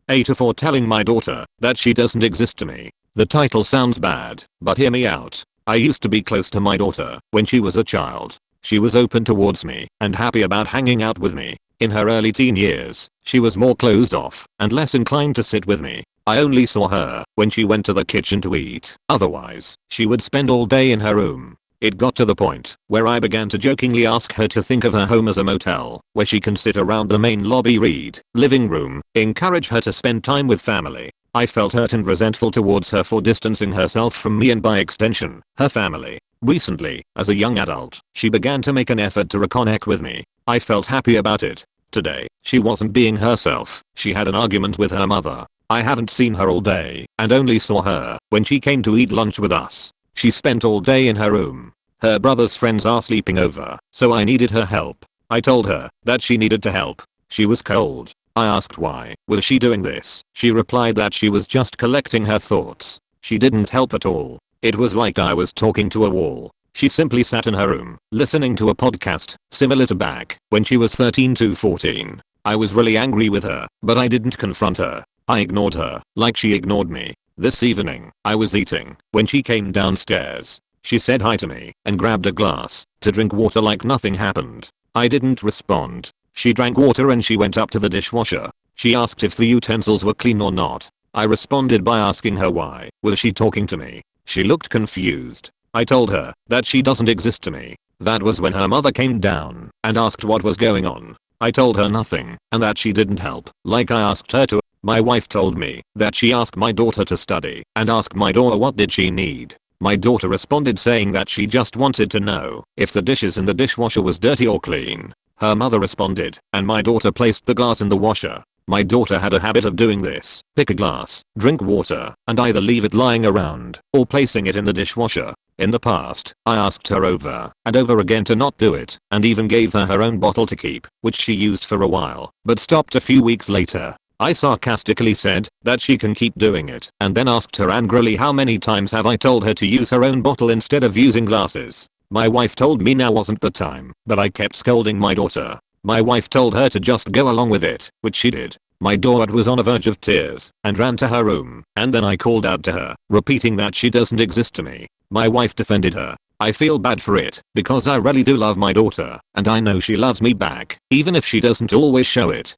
AITA for telling my daughter that she doesn't exist to me. The title sounds bad, but hear me out. I used to be close to my daughter when she was a child. She was open towards me and happy about hanging out with me. In her early teen years, she was more closed off and less inclined to sit with me. I only saw her when she went to the kitchen to eat. Otherwise, she would spend all day in her room. It got to the point where I began to jokingly ask her to think of her home as a motel where she can sit around the main lobby, read, living room, encourage her to spend time with family. I felt hurt and resentful towards her for distancing herself from me and by extension, her family. Recently, as a young adult, she began to make an effort to reconnect with me. I felt happy about it. Today, she wasn't being herself. She had an argument with her mother. I haven't seen her all day and only saw her when she came to eat lunch with us. She spent all day in her room. Her brother's friends are sleeping over, so I needed her help. I told her that she needed to help. She was cold. I asked why was she doing this. She replied that she was just collecting her thoughts. She didn't help at all. It was like I was talking to a wall. She simply sat in her room, listening to a podcast, similar to back when she was 13 to 14. I was really angry with her, but I didn't confront her. I ignored her, like she ignored me. This evening, I was eating when she came downstairs. She said hi to me and grabbed a glass to drink water like nothing happened. I didn't respond. She drank water and she went up to the dishwasher. She asked if the utensils were clean or not. I responded by asking her why was she talking to me. She looked confused. I told her that she doesn't exist to me. That was when her mother came down and asked what was going on. I told her nothing and that she didn't help like I asked her to. My wife told me that she asked my daughter to study and asked my daughter what did she need. My daughter responded saying that she just wanted to know if the dishes in the dishwasher was dirty or clean. Her mother responded and my daughter placed the glass in the washer. My daughter had a habit of doing this. Pick a glass, drink water, and either leave it lying around or placing it in the dishwasher. In the past, I asked her over and over again to not do it and even gave her her own bottle to keep, which she used for a while, but stopped a few weeks later. I sarcastically said that she can keep doing it and then asked her angrily how many times have I told her to use her own bottle instead of using glasses. My wife told me now wasn't the time, but I kept scolding my daughter. My wife told her to just go along with it, which she did. My daughter was on a verge of tears and ran to her room, and then I called out to her, repeating that she doesn't exist to me. My wife defended her. I feel bad for it because I really do love my daughter and I know she loves me back, even if she doesn't always show it.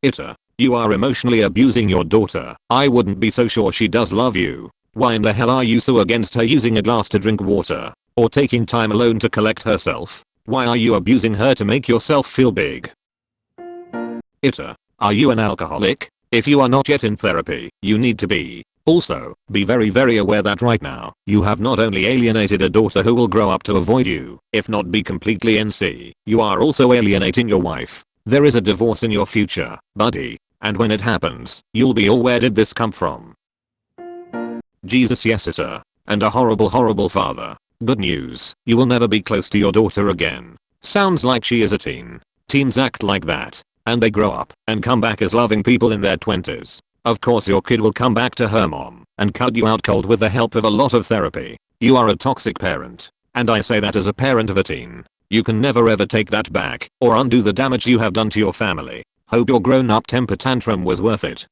AITA, you are emotionally abusing your daughter. I wouldn't be so sure she does love you. Why in the hell are you so against her using a glass to drink water or taking time alone to collect herself? Why are you abusing her to make yourself feel big? AITA, are you an alcoholic? If you are not yet in therapy, you need to be. Also, be very aware that right now, you have not only alienated a daughter who will grow up to avoid you, if not be completely NC, you are also alienating your wife. There is a divorce in your future, buddy, and when it happens, you'll be all where did this come from? Jesus, yes AITA, and a horrible father. Good news, you will never be close to your daughter again. Sounds like she is a teen. Teens act like that, and they grow up and come back as loving people in their 20s. Of course your kid will come back to her mom and cut you out cold with the help of a lot of therapy. You are a toxic parent, and I say that as a parent of a teen. You can never ever take that back or undo the damage you have done to your family. Hope your grown-up temper tantrum was worth it.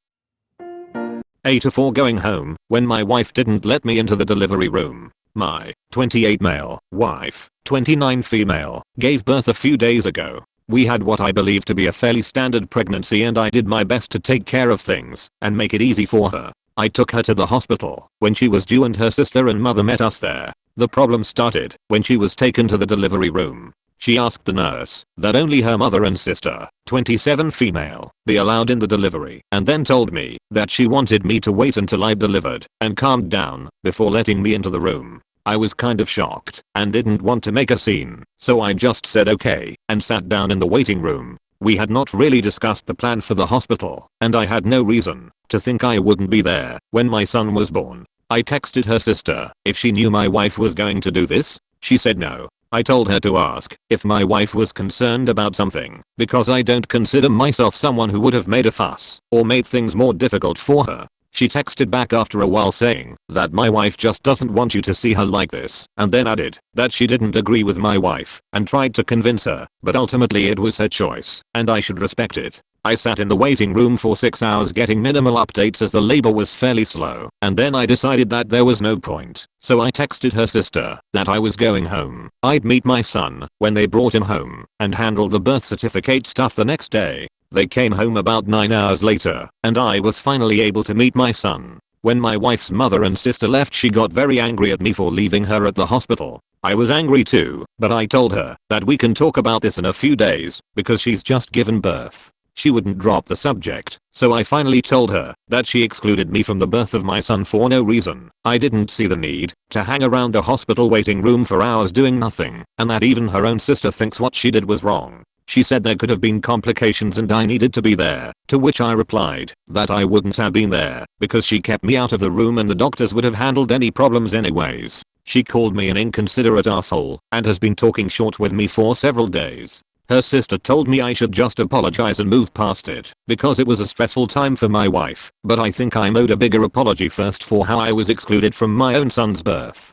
AITA for going home when my wife didn't let me into the delivery room. My 28 male wife, 29 female, gave birth a few days ago. We had what I believe to be a fairly standard pregnancy and I did my best to take care of things and make it easy for her. I took her to the hospital when she was due and her sister and mother met us there. The problem started when she was taken to the delivery room. She asked the nurse that only her mother and sister, 27 female, be allowed in the delivery and then told me that she wanted me to wait until I delivered and calmed down before letting me into the room. I was kind of shocked and didn't want to make a scene, so I just said okay and sat down in the waiting room. We had not really discussed the plan for the hospital and I had no reason to think I wouldn't be there when my son was born. I texted her sister if she knew my wife was going to do this. She said no. I told her to ask if my wife was concerned about something because I don't consider myself someone who would have made a fuss or made things more difficult for her. She texted back after a while saying that my wife just doesn't want you to see her like this, and then added that she didn't agree with my wife and tried to convince her, but ultimately it was her choice and I should respect it. I sat in the waiting room for 6 hours getting minimal updates as the labor was fairly slow, and then I decided that there was no point, so I texted her sister that I was going home. I'd meet my son when they brought him home and handle the birth certificate stuff the next day. They came home about 9 hours later, and I was finally able to meet my son. When my wife's mother and sister left, she got very angry at me for leaving her at the hospital. I was angry too, but I told her that we can talk about this in a few days because she's just given birth. She wouldn't drop the subject, so I finally told her that she excluded me from the birth of my son for no reason. I didn't see the need to hang around a hospital waiting room for hours doing nothing, and that even her own sister thinks what she did was wrong. She said there could have been complications and I needed to be there, to which I replied that I wouldn't have been there because she kept me out of the room and the doctors would have handled any problems anyways. She called me an inconsiderate asshole and has been talking short with me for several days. Her sister told me I should just apologize and move past it because it was a stressful time for my wife, but I think I'm owed a bigger apology first for how I was excluded from my own son's birth.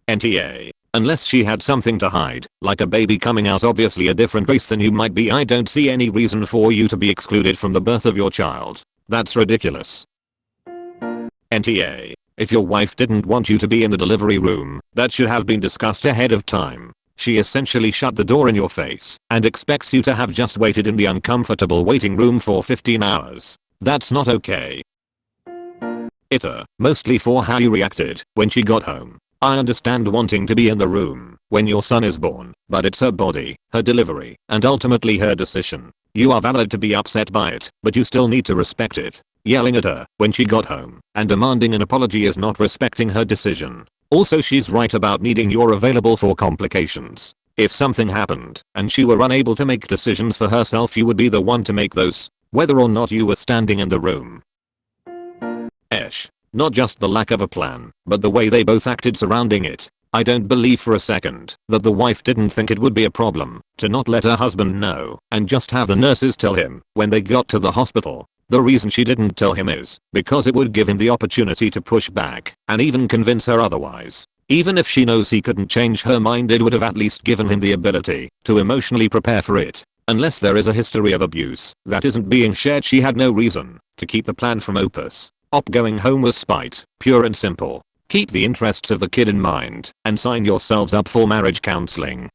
NTA. Unless she had something to hide, like a baby coming out obviously a different race than you might be, I don't see any reason for you to be excluded from the birth of your child. That's ridiculous. NTA. If your wife didn't want you to be in the delivery room, that should have been discussed ahead of time. She essentially shut the door in your face and expects you to have just waited in the uncomfortable waiting room for 15 hours. That's not okay. AITA. Mostly for how you reacted when she got home. I understand wanting to be in the room when your son is born, but it's her body, her delivery, and ultimately her decision. You are valid to be upset by it, but you still need to respect it. Yelling at her when she got home and demanding an apology is not respecting her decision. Also, she's right about needing you're available for complications. If something happened and she were unable to make decisions for herself, you would be the one to make those, whether or not you were standing in the room. Not just the lack of a plan, but the way they both acted surrounding it. I don't believe for a second that the wife didn't think it would be a problem to not let her husband know and just have the nurses tell him when they got to the hospital. The reason she didn't tell him is because it would give him the opportunity to push back and even convince her otherwise. Even if she knows he couldn't change her mind, it would have at least given him the ability to emotionally prepare for it. Unless there is a history of abuse that isn't being shared, she had no reason to keep the plan from opus. Going home was spite, pure and simple. Keep the interests of the kid in mind and sign yourselves up for marriage counseling.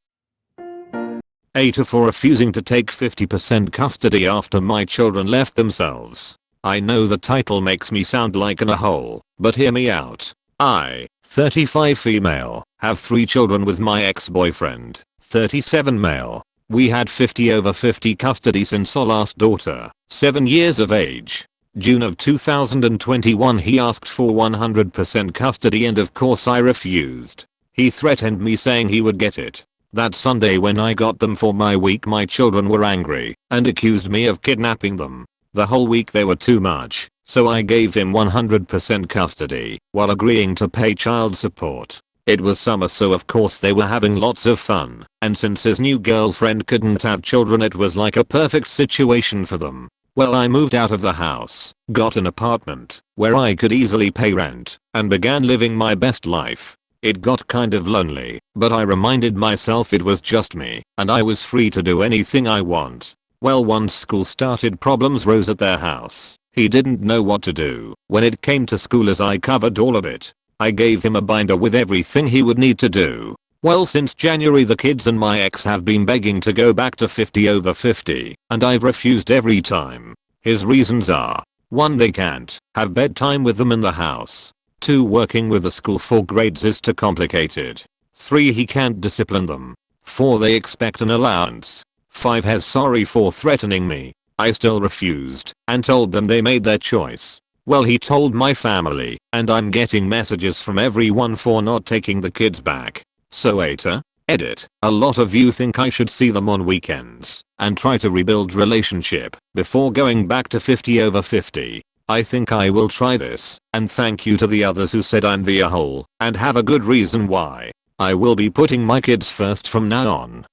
AITA for refusing to take 50% custody after my children left themselves. I know the title makes me sound like an a-hole, but hear me out. I, 35 female, have 3 children with my ex-boyfriend, 37 male. We had 50/50 custody since our last daughter, 7 years of age. June of 2021 he asked for 100% custody and of course I refused. He threatened me saying he would get it. That Sunday when I got them for my week, my children were angry and accused me of kidnapping them. The whole week they were too much, so I gave him 100% custody while agreeing to pay child support. It was summer, so of course they were having lots of fun, and since his new girlfriend couldn't have children, it was like a perfect situation for them. Well, I moved out of the house, got an apartment where I could easily pay rent, and began living my best life. It got kind of lonely, but I reminded myself it was just me, and I was free to do anything I want. Well, once school started, problems rose at their house. He didn't know what to do when it came to school, as I covered all of it. I gave him a binder with everything he would need to do. Well, since January the kids and my ex have been begging to go back to 50/50, and I've refused every time. His reasons are: 1. They can't have bedtime with them in the house. 2. Working with the school for grades is too complicated. 3. He can't discipline them. 4. They expect an allowance. 5. Has sorry for threatening me. I still refused and told them they made their choice. Well, he told my family, and I'm getting messages from everyone for not taking the kids back. So AITA, edit, a lot of you think I should see them on weekends and try to rebuild relationship before going back to 50/50. I think I will try this, and thank you to the others who said I'm the a-hole and have a good reason why. I will be putting my kids first from now on.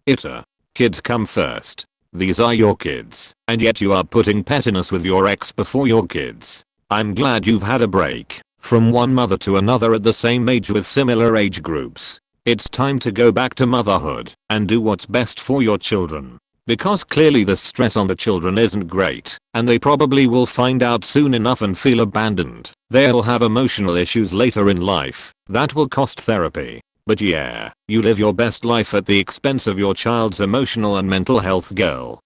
AITA, kids come first. These are your kids, and yet you are putting pettiness with your ex before your kids. I'm glad you've had a break from one mother to another at the same age with similar age groups. It's time to go back to motherhood and do what's best for your children. Because clearly the stress on the children isn't great, and they probably will find out soon enough and feel abandoned. They'll have emotional issues later in life that will cost therapy. But yeah, you live your best life at the expense of your child's emotional and mental health, girl.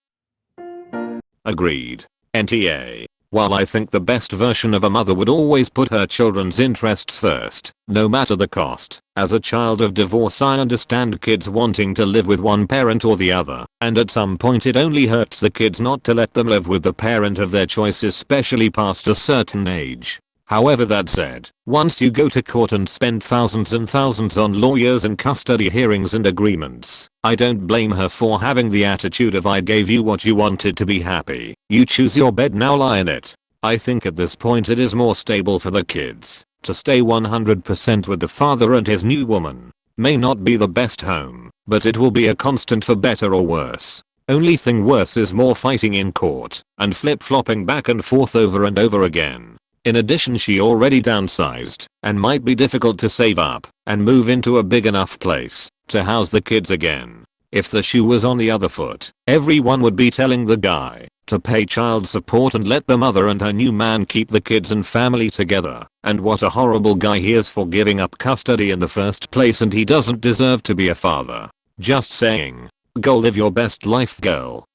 Agreed. NTA. While I think the best version of a mother would always put her children's interests first, no matter the cost, as a child of divorce I understand kids wanting to live with one parent or the other, and at some point it only hurts the kids not to let them live with the parent of their choice, especially past a certain age. However, that said, once you go to court and spend thousands and thousands on lawyers and custody hearings and agreements, I don't blame her for having the attitude of I gave you what you wanted to be happy. You choose your bed, now lie in it. I think at this point it is more stable for the kids to stay 100% with the father and his new woman. May not be the best home, but it will be a constant for better or worse. Only thing worse is more fighting in court and flip-flopping back and forth over and over again. In addition, she already downsized and might be difficult to save up and move into a big enough place to house the kids again. If the shoe was on the other foot, everyone would be telling the guy to pay child support and let the mother and her new man keep the kids and family together. And what a horrible guy he is for giving up custody in the first place, and he doesn't deserve to be a father. Just saying. Go live your best life, girl.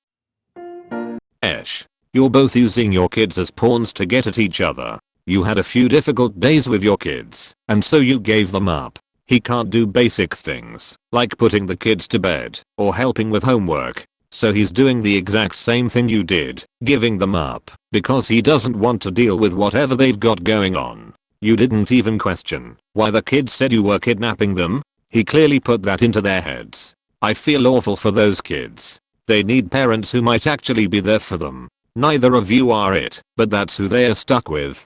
You're both using your kids as pawns to get at each other. You had a few difficult days with your kids, and so you gave them up. He can't do basic things, like putting the kids to bed, or helping with homework. So he's doing the exact same thing you did, giving them up, because he doesn't want to deal with whatever they've got going on. You didn't even question why the kids said you were kidnapping them. He clearly put that into their heads. I feel awful for those kids. They need parents who might actually be there for them. Neither of you are it, but that's who they are stuck with.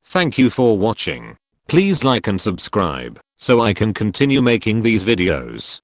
Thank you for watching. Please like and subscribe so I can continue making these videos.